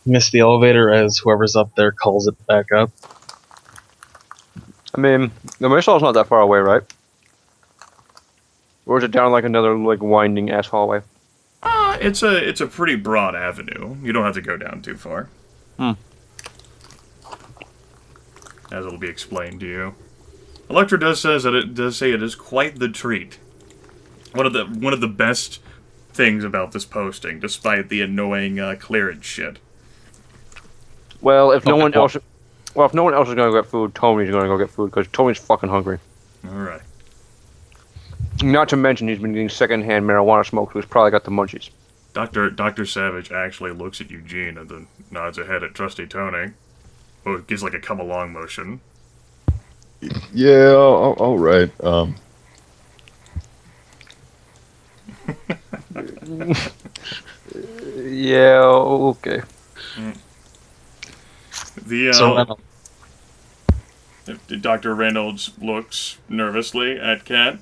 miss the elevator as whoever's up there calls it back up. I mean, the Marishal's not that far away, right? Or is it down like another winding ass hallway? It's a pretty broad avenue. You don't have to go down too far. As it'll be explained to you. Electra does say it is quite the treat. One of the best things about this posting, despite the annoying clearance shit. Well, if no one else is gonna get food, Tony's gonna go get food because Tony's fucking hungry. All right. Not to mention he's been getting secondhand marijuana smoke, so he's probably got the munchies. Dr. Savage actually looks at Eugene and then nods ahead at Trusty Tony. Oh, it gives like a come along motion. Yeah, all right. Yeah, okay. Dr. Reynolds looks nervously at Kat.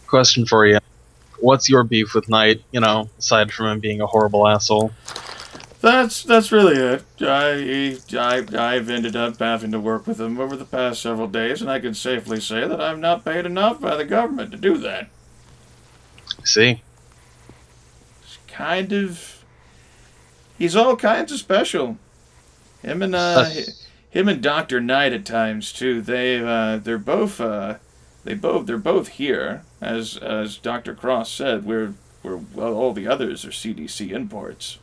Question for you. What's your beef with Knight, aside from him being a horrible asshole? That's really it. I've ended up having to work with him over the past several days, and I can safely say that I'm not paid enough by the government to do that. See? He's all kinds of special. Him and Dr. Knight at times too. They're both here. As Dr. Cross said, all the others are CDC imports.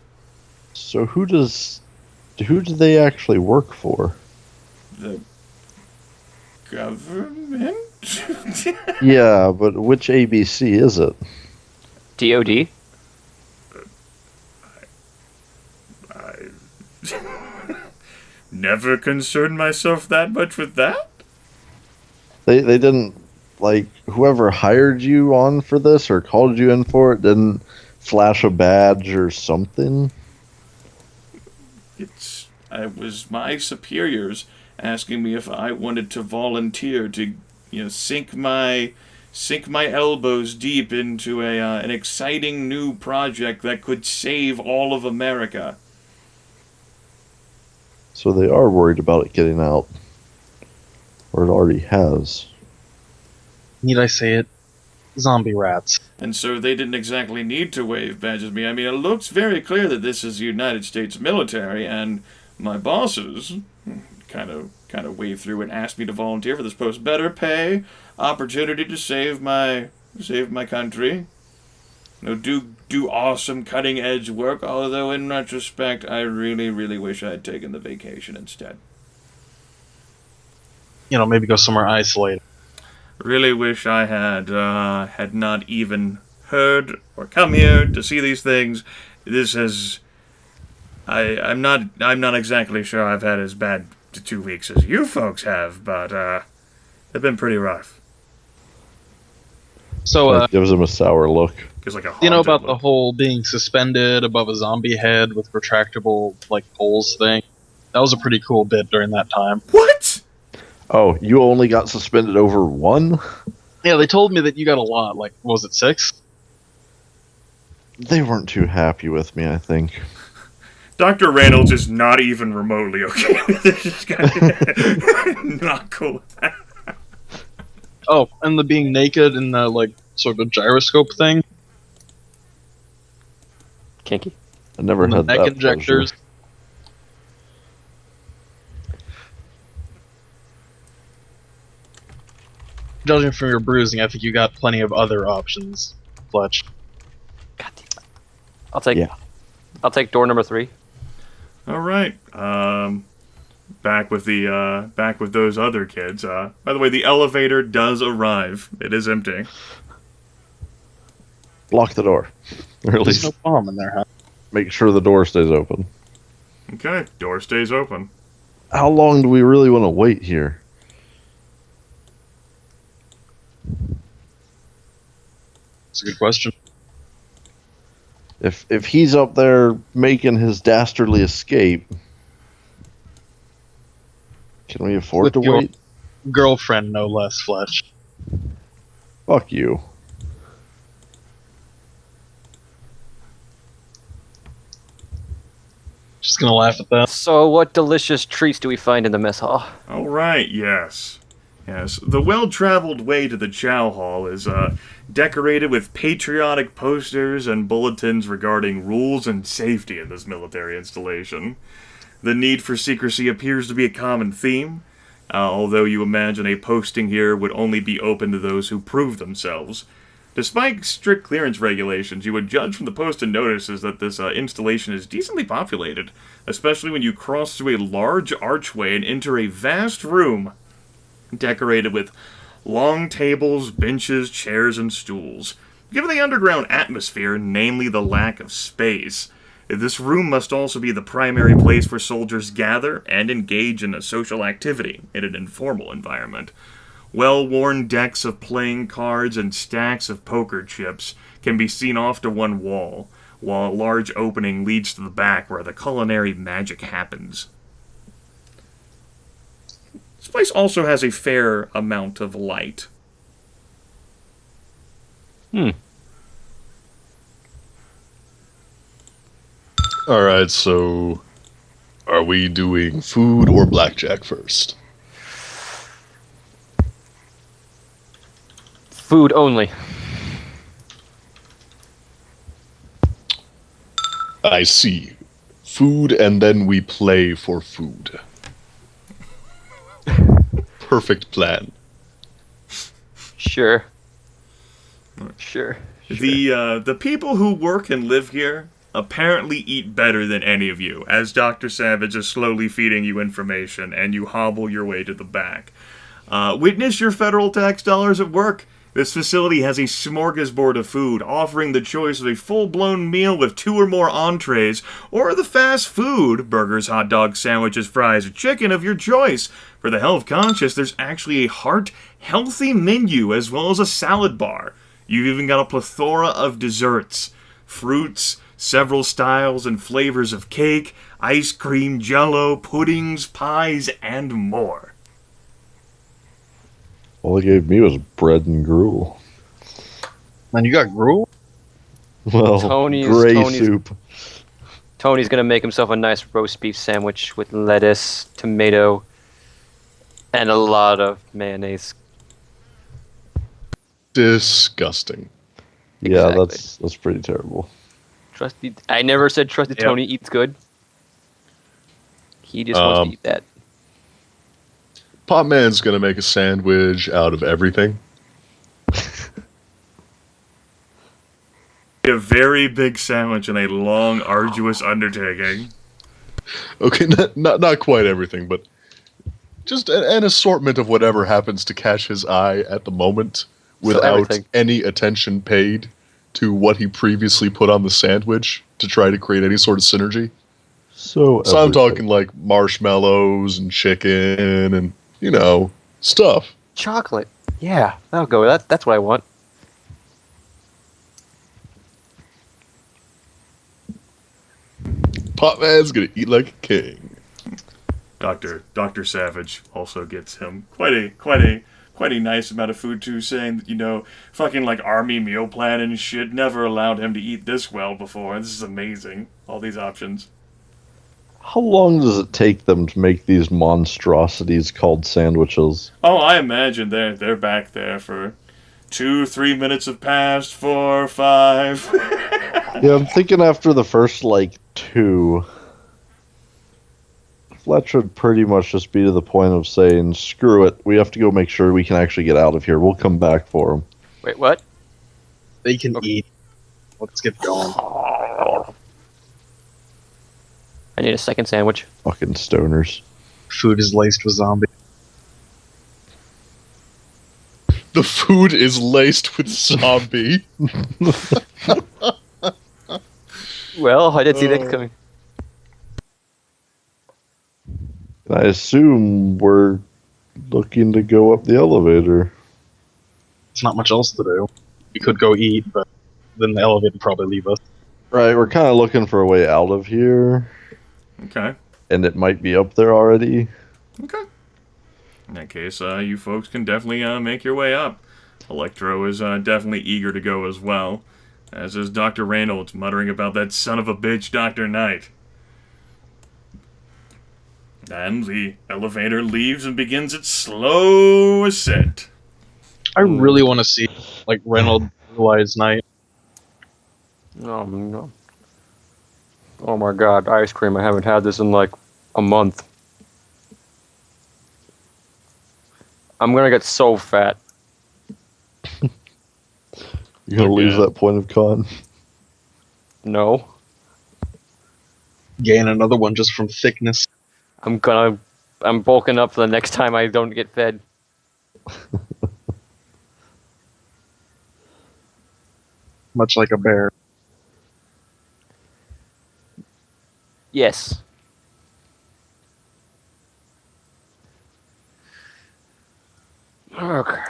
So who do they actually work for? The government? Yeah, but which ABC is it? DOD? I never concerned myself that much with that. They didn't, whoever hired you on for this or called you in for it didn't flash a badge or something? It was my superiors asking me if I wanted to volunteer to, sink my elbows deep into an exciting new project that could save all of America. So they are worried about it getting out. Or it already has. Need I say it? Zombie rats. And so they didn't exactly need to wave badges at me. I mean, it looks very clear that this is the United States military, and my bosses kind of waved through and asked me to volunteer for this post. Better pay, opportunity to save my country. Do awesome cutting edge work. Although in retrospect, I really, really wish I had taken the vacation instead. Maybe go somewhere isolated. Really wish I had not even heard or come here to see these things. I'm not exactly sure I've had as bad 2 weeks as you folks have, but they've been pretty rough. So gives him a sour look. Like a about look. the whole being suspended above a zombie head with retractable poles thing? That was a pretty cool bit during that time. What? Oh, you only got suspended over one? Yeah, they told me that you got a lot. Was it 6? They weren't too happy with me, I think. Dr. Reynolds is not even remotely okay with this guy. Not cool with that. Oh, and the being naked in the, sort of gyroscope thing? Kinky. I never And the had neck that injectors. pleasure. Judging from your bruising, I think you got plenty of other options, Fletch. God damn it. I'll take door number 3. All right. Back with those other kids. By the way, the elevator does arrive. It is empty. Block the door. Or at There's least no bomb in there, huh? make sure the door stays open. Okay, door stays open. How long do we really want to wait here? That's a good question. If he's up there making his dastardly escape, can we afford With to your wait? girlfriend, no less, Fletch. Fuck you. Just gonna laugh at that. So, what delicious treats do we find in the mess hall? All right, yes. Yes, the well-traveled way to the chow hall is decorated with patriotic posters and bulletins regarding rules and safety in this military installation. The need for secrecy appears to be a common theme, although you imagine a posting here would only be open to those who prove themselves. Despite strict clearance regulations, you would judge from the posted notices that this installation is decently populated, especially when you cross through a large archway and enter a vast room decorated with long tables, benches, chairs, and stools. Given the underground atmosphere, namely the lack of space, this room must also be the primary place where soldiers gather and engage in a social activity in an informal environment. Well-worn decks of playing cards and stacks of poker chips can be seen off to one wall, while a large opening leads to the back where the culinary magic happens. This place also has a fair amount of light. Alright, so are we doing food or blackjack first? Food only. I see. Food and then we play for food. Perfect plan. Sure. Sure. The people who work and live here apparently eat better than any of you, as Dr. Savage is slowly feeding you information, and you hobble your way to the back. Witness your federal tax dollars at work. This facility has a smorgasbord of food, offering the choice of a full-blown meal with 2 or more entrees, or the fast food, burgers, hot dogs, sandwiches, fries, or chicken of your choice. For the health conscious, there's actually a heart-healthy menu as well as a salad bar. You've even got a plethora of desserts, fruits, several styles and flavors of cake, ice cream, jello, puddings, pies, and more. All they gave me was bread and gruel. Man, you got gruel? Well, Tony's soup. Tony's gonna make himself a nice roast beef sandwich with lettuce, tomato, and a lot of mayonnaise. Disgusting. Yeah, Exactly. that's pretty terrible. Trusty. I never said Trusty Yep. Tony eats good. He just wants to eat that. Potman's gonna make a sandwich out of everything. A very big sandwich and a long, arduous undertaking. Okay, not quite everything, but just an assortment of whatever happens to catch his eye at the moment without everything. any attention paid to what he previously put on the sandwich to try to create any sort of synergy. So So I'm everything. talking like marshmallows and chicken and, stuff. Chocolate. Yeah, that'll go with that. That's what I want. Potman's gonna eat like a king. Dr. Savage also gets him quite a nice amount of food too, saying that, fucking like army meal plan and shit never allowed him to eat this well before. This is amazing. All these options. How long does it take them to make these monstrosities called sandwiches? Oh, I imagine they're back there for 2-3 minutes have passed, 4, 5. Yeah, I'm thinking after the first, 2, Fletch would pretty much just be to the point of saying, screw it, we have to go make sure we can actually get out of here. We'll come back for him. Wait, what? They can eat. Let's get going. I need a second sandwich. Fucking stoners. Food is laced with zombies. The food is laced with zombie. Well, I did see that coming. I assume we're looking to go up the elevator. There's not much else to do. We could go eat, but then the elevator would probably leave us. Right, we're kind of looking for a way out of here, Okay. and it might be up there already. Okay. In that case, you folks can definitely make your way up. Electro is definitely eager to go as well, as is Dr. Reynolds, muttering about that son of a bitch Dr. Knight. And the elevator leaves and begins its slow ascent. I really want to see like Reynolds Blue Eyes Night. Oh no. Oh my god, ice cream. I haven't had this in like a month. I'm gonna get so fat. You're gonna lose that point of con. No. Gain another one just from thickness. I'm bulking up for the next time I don't get fed. Much like a bear. Yes. Okay.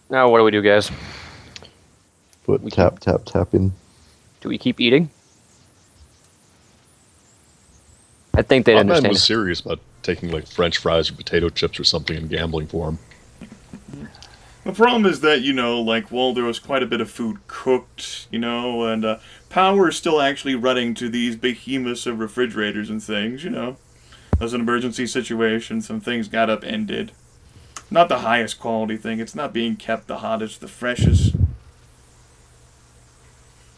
Now what do we do, guys? Foot tap, tap, tapping. Do we keep eating? I think they'd Potman understand. was serious about taking like French fries or potato chips or something and gambling for him. The problem is that, well, there was quite a bit of food cooked, and power is still actually running to these behemoths of refrigerators and things, As an emergency situation, some things got upended. Not the highest quality thing. It's not being kept the hottest, the freshest.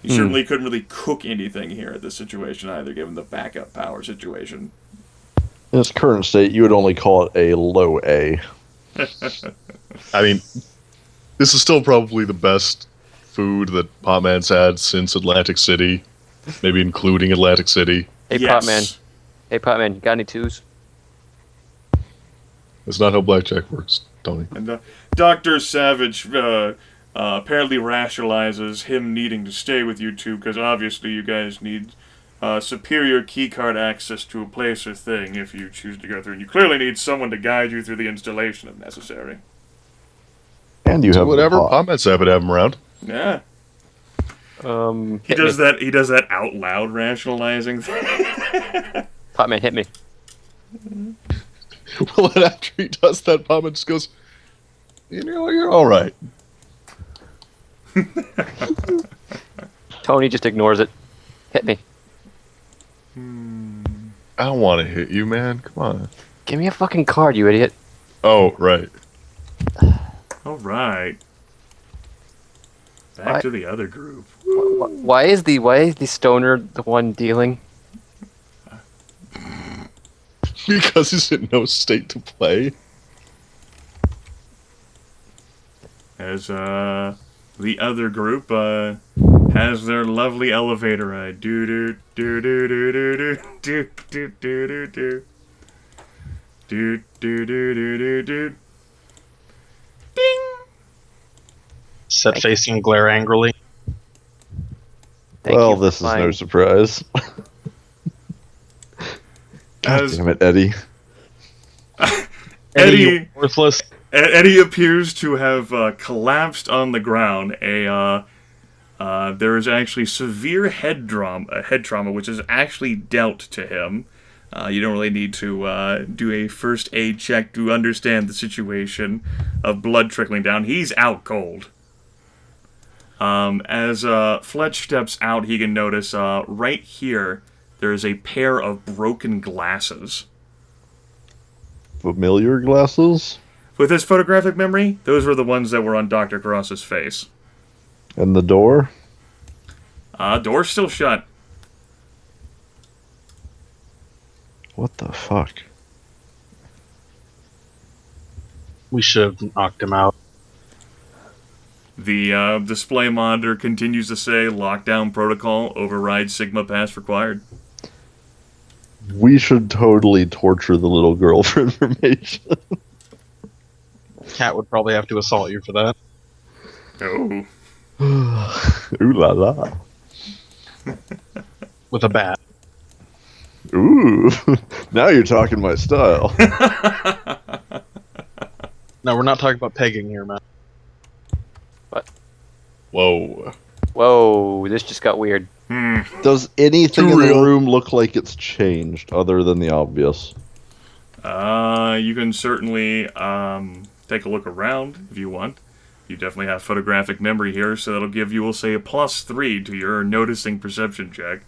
You certainly couldn't really cook anything here at this situation either, given the backup power situation. In its current state, you would only call it a low A. I mean, this is still probably the best food that Potman's had since Atlantic City, maybe including Atlantic City. Hey, Yes. Potman. Hey, Potman, you got any twos? That's not how blackjack works, Tony. And Dr. Savage apparently rationalizes him needing to stay with you two, because obviously you guys need superior keycard access to a place or thing if you choose to go through. And you clearly need someone to guide you through the installation if necessary. And you So have whatever, the pot. Potman's happy to have him around. Yeah. He Hit does me. that. He does that out loud rationalizing thing. Potman, hit me. Well, and after he does that, Potman just goes, you're all right. Tony just ignores it. Hit me. I don't want to hit you, man. Come on. Give me a fucking card, you idiot. Oh, right. All right. Back Why- to the other group. Why is the stoner the one dealing? Because he's in no state to play. As the other group has their lovely elevator ride. Do do do do do do do do do do do do do do do do do. Ding. Set face and glare angrily. Thank Well, you for this is no flying. surprise. God As damn it, Eddie. Eddie you're worthless. Eddie appears to have collapsed on the ground. There is actually severe head trauma, which is actually dealt to him. You don't really need to do a first aid check to understand the situation of blood trickling down. He's out cold. As Fletch steps out, he can notice right here there is a pair of broken glasses. Familiar glasses? With his photographic memory, those were the ones that were on Dr. Cross's face. And the door? Door's still shut. What the fuck? We should have knocked him out. The display monitor continues to say lockdown protocol, override Sigma pass required. We should totally torture the little girl for information. Cat would probably have to assault you for that. Oh. Ooh la la. With a bat. Ooh. Now you're talking my style. No, we're not talking about pegging here, man. Whoa. Whoa, this just got weird. Does anything Too in the real. room look like it's changed other than the obvious? You can certainly take a look around if you want. You definitely have photographic memory here, so that'll give you, we'll say, a +3 to your noticing perception check.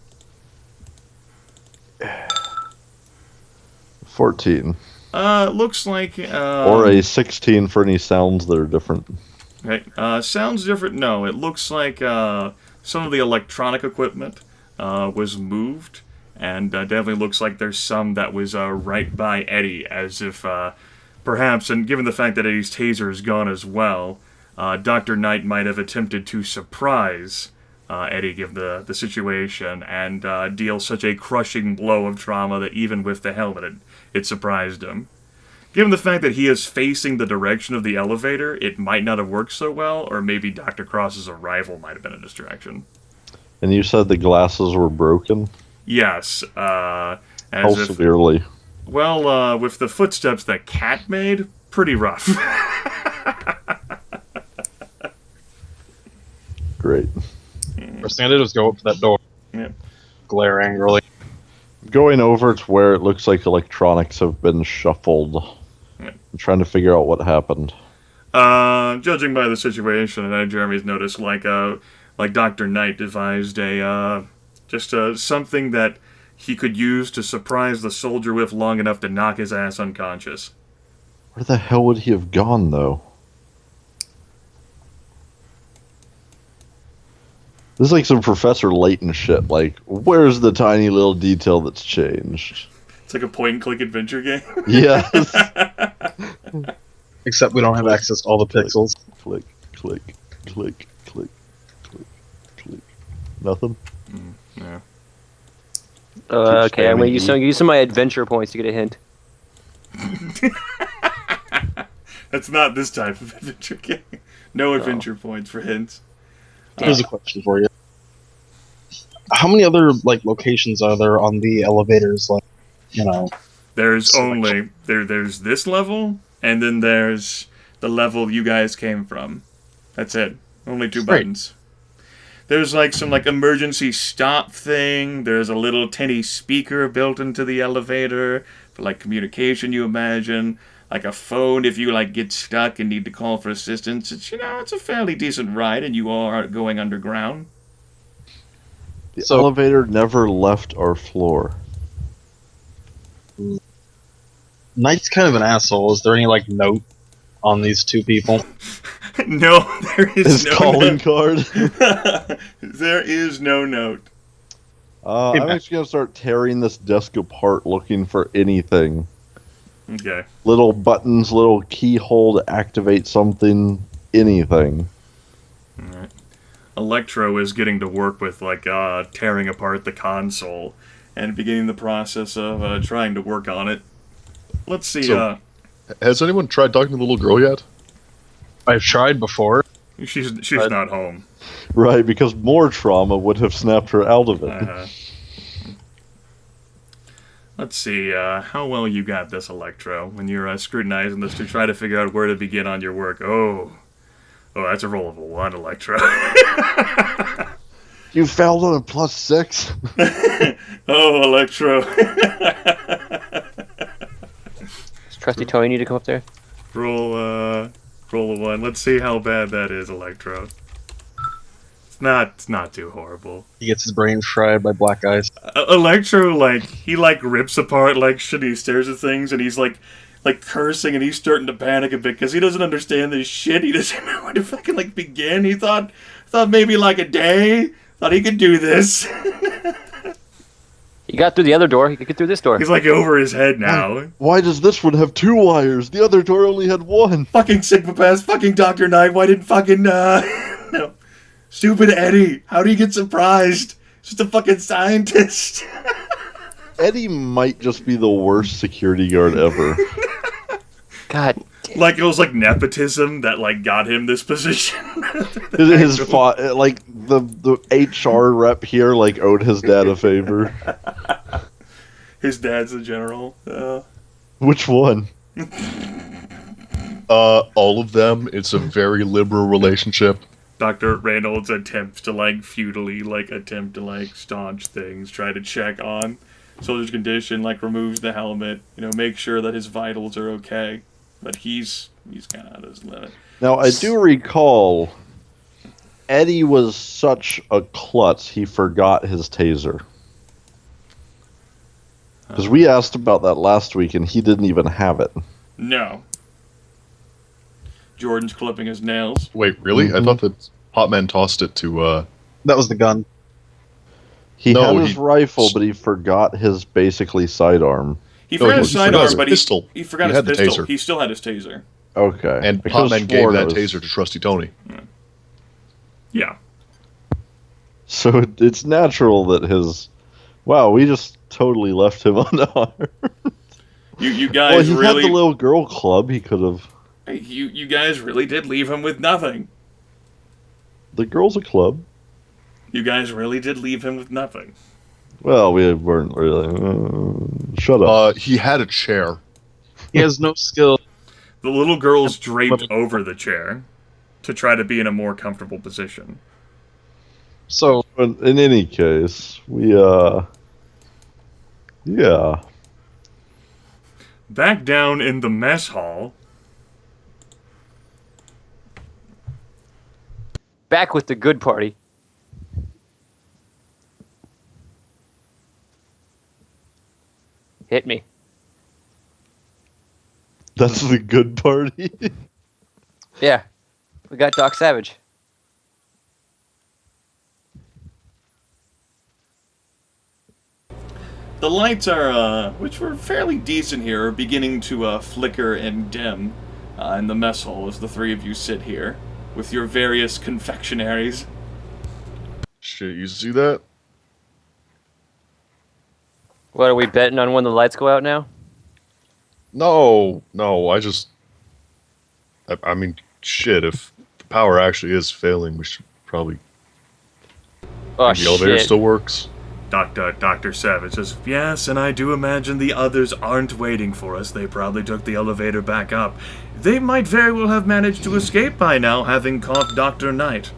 14. Looks like Or a 16 for any sounds that are different. Okay. Sounds different. No, it looks like some of the electronic equipment was moved, and definitely looks like there's some that was right by Eddie, as if perhaps, and given the fact that Eddie's taser is gone as well, Dr. Knight might have attempted to surprise Eddie, given the situation, and deal such a crushing blow of trauma that even with the helmet, it surprised him. Given the fact that he is facing the direction of the elevator, it might not have worked so well, or maybe Dr. Cross's arrival might have been a distraction. And you said the glasses were broken? Yes. How severely? Well, with the footsteps that Cat made, pretty rough. Great. First thing I did was go up to that door. Yep. Glare angrily. Going over to where it looks like electronics have been shuffled. Yep. I'm trying to figure out what happened. Judging by the situation, and I know Jeremy's noticed, like Dr. Knight devised something that he could use to surprise the soldier with long enough to knock his ass unconscious. Where the hell would he have gone, though? This is like some Professor Layton shit. Like, where's the tiny little detail that's changed? It's like a point-and-click adventure game. Yes. Except we don't have access to all the pixels. Click, click, click, click, click, click. Nothing? Yeah. Okay, I'm going to use some of my adventure points to get a hint. That's not this type of adventure game. No adventure points for hints. Here's a question for you. How many other locations are there on the elevators? There's only there's this level, and then there's the level you guys came from. That's it. Only two buttons. There's some emergency stop thing. There's a little tinny speaker built into the elevator for communication, you imagine. Like a phone if you get stuck and need to call for assistance. It's it's a fairly decent ride, and you are going underground. The elevator never left our floor. Knight's kind of an asshole. Is there any note on these two people? No, there is His no calling note. card. There is no note. I'm actually gonna start tearing this desk apart, looking for anything. Okay. Little buttons, little keyhole to activate something, anything. Alright. Electro is getting to work with tearing apart the console and beginning the process of trying to work on it. Let's see. So, has anyone tried talking to the little girl yet? I've tried before. She's not home. Right, because more trauma would have snapped her out of it. Uh-huh. Let's see, how well you got this, Electro, when you're scrutinizing this to try to figure out where to begin on your work. Oh, that's a roll of a 1, Electro. You failed on a +6? Oh, Electro. Does Trusty Tony need to come up there? Roll a 1. Let's see how bad that is, Electro. It's not too horrible. He gets his brain fried by black ice. Electro, he rips apart shit. He stares at things, and he's cursing, and he's starting to panic a bit because he doesn't understand this shit. He doesn't know where to fucking begin. He thought maybe a day. Thought he could do this. He got through the other door. He could get through this door. He's over his head now. Why does this one have 2 wires? The other door only had 1. Fucking Sigma Pass, fucking Dr. Knight. Why didn't fucking no. Stupid Eddie. How do you get surprised? Just a fucking scientist. Eddie might just be the worst security guard ever. God. It was nepotism that the him this position. The HR rep here owed his dad a favor. His dad's the general. Which one? All of them. It's a very liberal relationship. Dr. Reynolds attempts to futilely attempt to staunch things, try to check on soldier's condition, removes the helmet, make sure that his vitals are okay. But he's kind of at his limit. Now, I do recall Eddie was such a klutz, he forgot his taser. Because we asked about that last week, and he didn't even have it. No. Jordan's clipping his nails. Wait, really? I thought that Potman tossed it to. That was the gun. He No, had his rifle, but he forgot his basically sidearm. He forgot his sidearm, his but pistol. he forgot He his had the pistol. taser. He still had his taser. Okay. And I could've Potman gave sworn that it was- taser to Trusty Tony. Yeah. So it's natural that his... Wow, we just totally left him unarmed. You Well, guys he had really... the little girl club. He could have... You guys really did leave him with nothing. The girl's a club. You guys really did leave him with nothing. Well, we weren't really... shut up. He had a chair. He has no skill. The little girl's draped over the chair to try to be in a more comfortable position. So But in any case, we, yeah. Back down in the mess hall... Back with the good party. Hit me. That's the good party. Yeah. We got Doc Savage. The lights are, which were fairly decent here, are beginning to flicker and dim in the mess hall as the three of you sit here with your various confectionaries. Shit, you see that? What, are we betting on when the lights go out now? No, I mean, shit, if the power actually is failing, we should probably... Oh, the elevator shit. still works. Dr. Savage says, yes, and I do imagine the others aren't waiting for us. They probably took the elevator back up. They might very well have managed to escape by now, having caught Dr. Knight.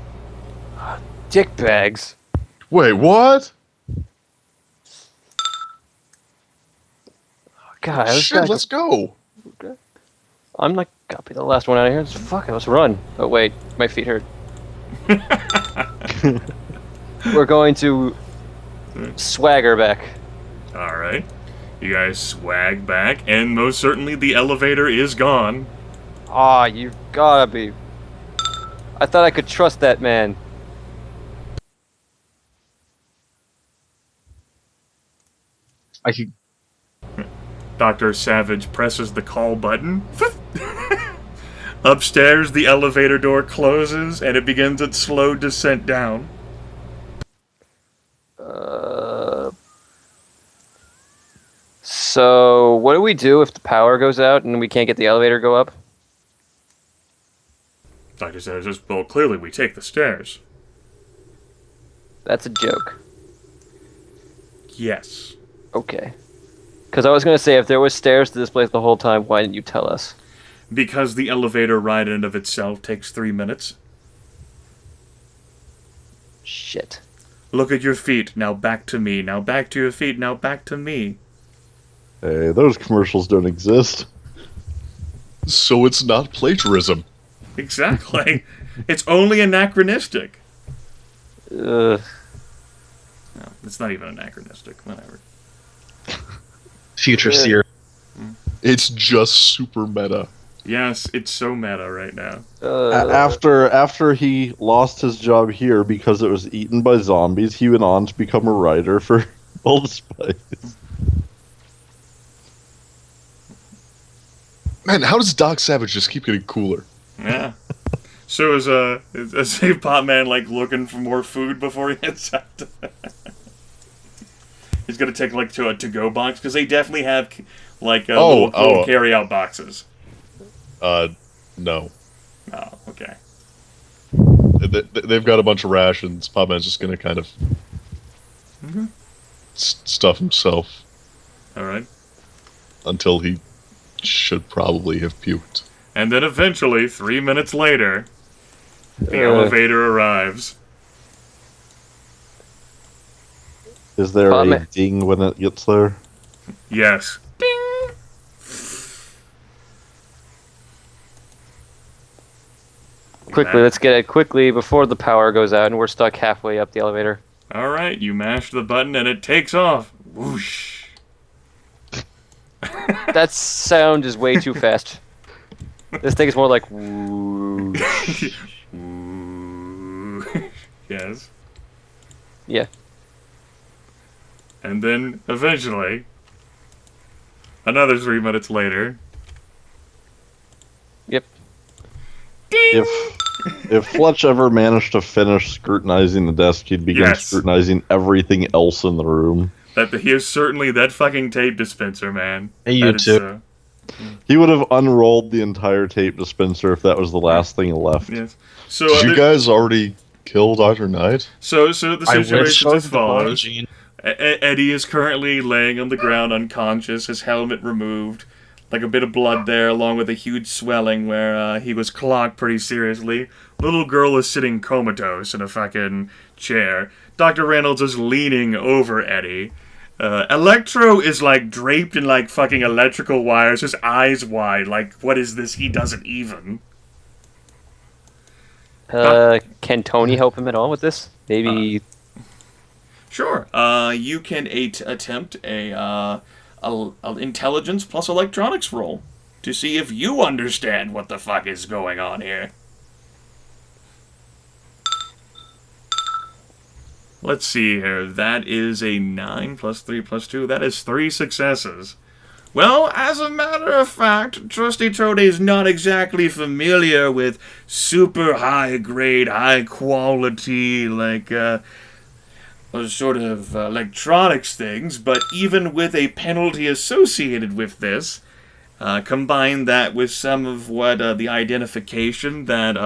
Dickbags. Wait, what? God, this Shit, guy's- let's go. I'm like, gotta be the last one out of here. Fuck it, let's run. Oh wait, my feet hurt. We're going to swagger back. Alright. You guys swag back, and most certainly the elevator is gone. Aw, you've gotta be. I thought I could trust that man. I could. Dr. Savage presses the call button. Upstairs, the elevator door closes, and it begins its slow descent down. So, what do we do if the power goes out and we can't get the elevator to go up? Dr. Savage says, well, clearly we take the stairs. That's a joke. Yes. Okay. Because I was gonna say, if there was stairs to this place the whole time, why didn't you tell us? Because the elevator ride in and of itself takes 3 minutes. Shit. Look at your feet, now back to me. Now back to your feet, now back to me. Hey, those commercials don't exist. So it's not plagiarism. Exactly. It's only anachronistic. Ugh. No, it's not even anachronistic. Whatever. Future Yeah. seer. It's just super meta. Yes, it's so meta right now. After he lost his job here because it was eaten by zombies, he went on to become a writer for Old Spice. Man, how does Doc Savage just keep getting cooler? Yeah. So is Save Potman like looking for more food before he heads out? He's gonna take like to a to-go box because they definitely have like little carry-out boxes. No. Oh, okay. They've got a bunch of rations. Potman's just gonna kind of stuff himself All right. until he should probably have puked. And then eventually, 3 minutes later, the elevator arrives. Is there a Potman. ding when it gets there? Yes. Ding! Quickly, let's get it quickly before the power goes out and we're stuck halfway up the elevator. All right, you mash the button and it takes off. Whoosh. That sound is way too fast. This thing is more like whoosh. Yes. Yeah. And then, eventually, another 3 minutes later... Yep. Ding! If Fletch ever managed to finish scrutinizing the desk, he'd begin Yes. scrutinizing everything else in the room. He is certainly that fucking tape dispenser, man. Hey, you That is, too. He would have unrolled the entire tape dispenser if that was the last thing left. Yes. So, Did you guys already kill Dr. Knight? so the I wish situation is as so, follows. Eugene. Eddie is currently laying on the ground unconscious, his helmet removed, like a bit of blood there, along with a huge swelling where he was clocked pretty seriously. Little girl is sitting comatose in a fucking chair. Dr. Reynolds is leaning over Eddie. Electro is like draped in like fucking electrical wires, his eyes wide, like, what is this? He doesn't even. Can Tony help him at all with this? Maybe. Sure. You can attempt a intelligence plus electronics roll to see if you understand what the fuck is going on here. Let's see here. That is a 9 plus 3 plus 2. That is 3 successes. Well, as a matter of fact, Trusty Tony is not exactly familiar with super high-grade, high-quality, like, sort of electronics things, but even with a penalty associated with this, combine that with some of what the identification that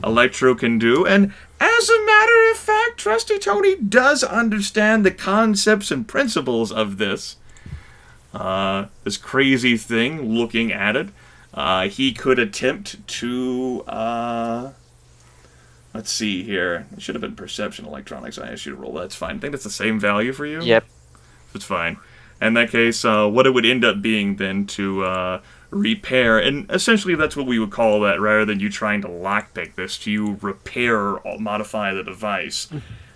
Electro can do, and as a matter of fact, Trusty Tony does understand the concepts and principles of this crazy thing, looking at it. He could attempt to, let's see here. It should have been perception electronics. I asked you to roll. That's fine. I think that's the same value for you? Yep. That's fine. In that case, what it would end up being then to repair, and essentially that's what we would call that, rather than you trying to lockpick this, to you repair or modify the device.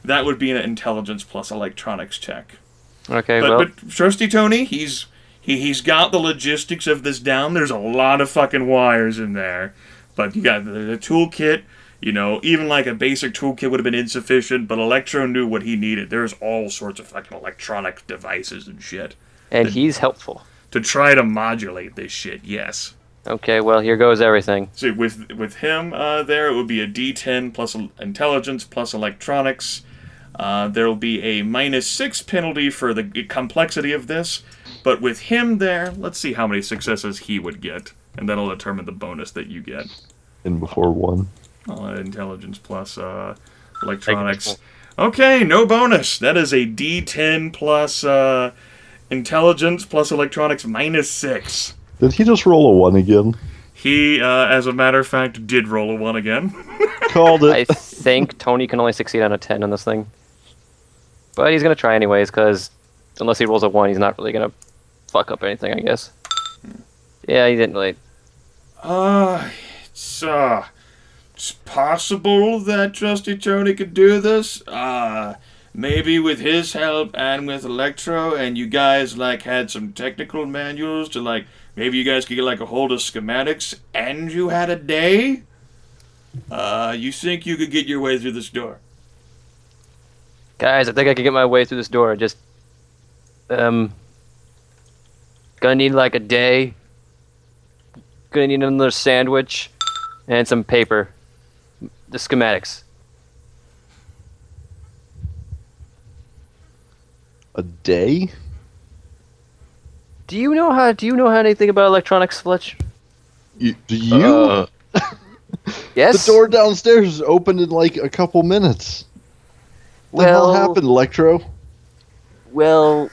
That would be an intelligence plus electronics check. Okay, But Trusty Tony, he's got the logistics of this down. There's a lot of fucking wires in there. But you got the toolkit, you know, even like a basic toolkit would have been insufficient, but Electro knew what he needed. There's all sorts of fucking electronic devices and shit. and he's helpful. To try to modulate this shit, yes. Okay, well, here goes everything. So with him there, it would be a D10 plus intelligence plus electronics. There will be a -6 penalty for the complexity of this. But with him there, let's see how many successes he would get. And that'll determine the bonus that you get. In before one. Intelligence plus electronics. Okay, no bonus. That is a D10 plus intelligence plus electronics -6. Did he just roll a 1 again? He, as a matter of fact, did roll a 1 again. Called I it. think Tony can only succeed on a 10 on this thing. But he's going to try anyways, because unless he rolls a 1, he's not really going to fuck up anything, I guess. Yeah, he didn't really. It's possible that Trusty Tony could do this. Maybe with his help and with Electro, and you guys, like, had some technical manuals to, like, maybe you guys could get, like, a hold of schematics, and you had a day? You think you could get your way through this door? Guys, I think I can get my way through this door. Just, gonna need like a day. Gonna need another sandwich and some paper. The schematics. A day? Do you know anything about electronics, Fletch? Do you? Yes. The door downstairs is opened in like a couple minutes. What the hell happened, Electro? Well,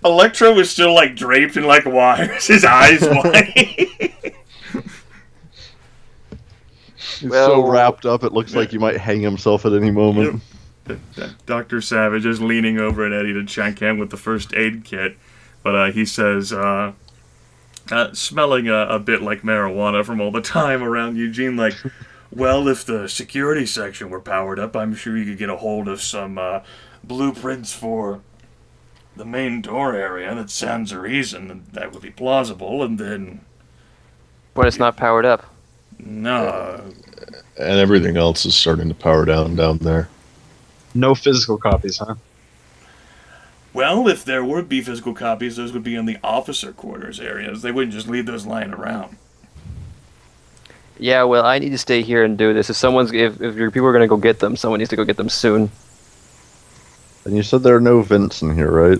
Electro is still, like, draped in, like, wires. His eyes wide. He's so wrapped up it looks like he might hang himself at any moment. Dr. Savage is leaning over at Eddie to check in with the first aid kit, but he says, smelling a bit like marijuana from all the time around Eugene, like, well, if the security section were powered up, I'm sure you could get a hold of some blueprints for the main door area. That sounds a reason. That would be plausible. And then, But it's not powered up. no. And everything else is starting to power down there. No physical copies, huh? Well, if there would be physical copies, those would be in the officer quarters areas. They wouldn't just leave those lying around. Yeah, well, I need to stay here and do this. If your people are gonna go get them, someone needs to go get them soon. And you said there are no vents in here, right?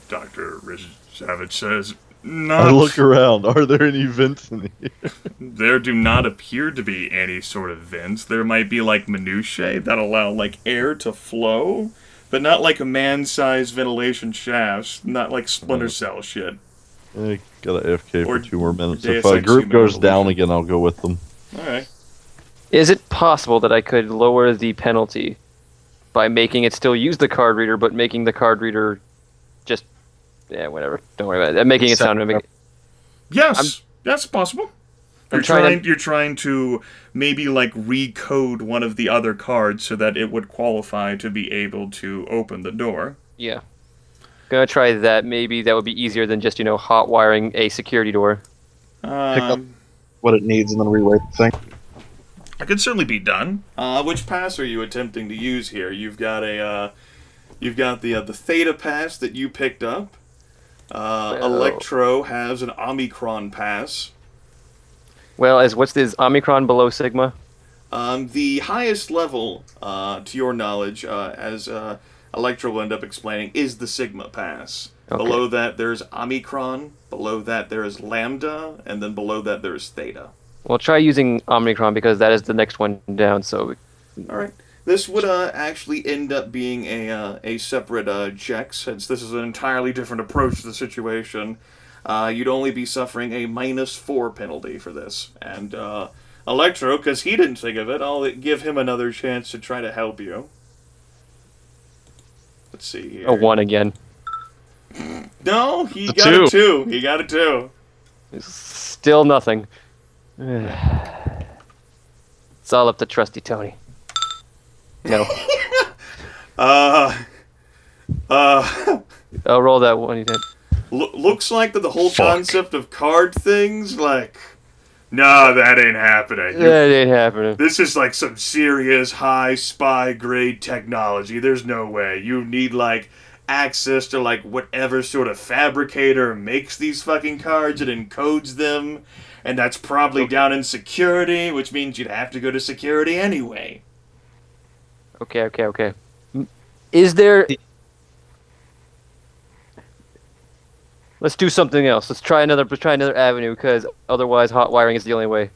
Dr. Savage says, I not. look around. Are there any vents in here? There do not appear to be any sort of vents. There might be like minutiae that allow like air to flow, but not like a man-sized ventilation shafts, not like Splinter Cell shit. I got an AFK Or for 2 more minutes. Deus If a Ex group Human goes down Revolution. again, I'll go with them. Alright. Is it possible that I could lower the penalty by making it still use the card reader, but making the card reader just whatever. Don't worry about it. Making it sound. Yes, that's possible. I'm trying You're trying to maybe like recode one of the other cards so that it would qualify to be able to open the door. Yeah. Gonna try that. Maybe that would be easier than just hot wiring a security door. up what it needs and then rewrite the thing. It could certainly be done. Which pass are you attempting to use here? You've got the Theta pass that you picked up. Electro has an Omicron pass. Well, what's this Omicron below Sigma? The highest level, to your knowledge, as Electro will end up explaining, is the Sigma pass. Okay. Below that there's Omicron, below that there is Lambda, and then below that there's Theta. Well, try using Omicron because that is the next one down. So, Alright. This would actually end up being a separate check, since this is an entirely different approach to the situation. You'd only be suffering a -4 penalty for this. And Electro, because he didn't think of it, I'll give him another chance to try to help you. Let's see here. a 1 again. No, he A got two. a 2. He got a 2. Still nothing. It's all up to Trusty Tony. No. Uh, I'll roll that one. You did. looks like that the whole Fuck. concept of card things, like, no, that ain't happening. That ain't happening. This is like some serious high spy grade technology. There's no way. You need like access to like whatever sort of fabricator makes these fucking cards and encodes them. And that's probably down in security, which means you'd have to go to security anyway. Okay. Is there... Let's do something else. Let's try another avenue, because otherwise hot wiring is the only way.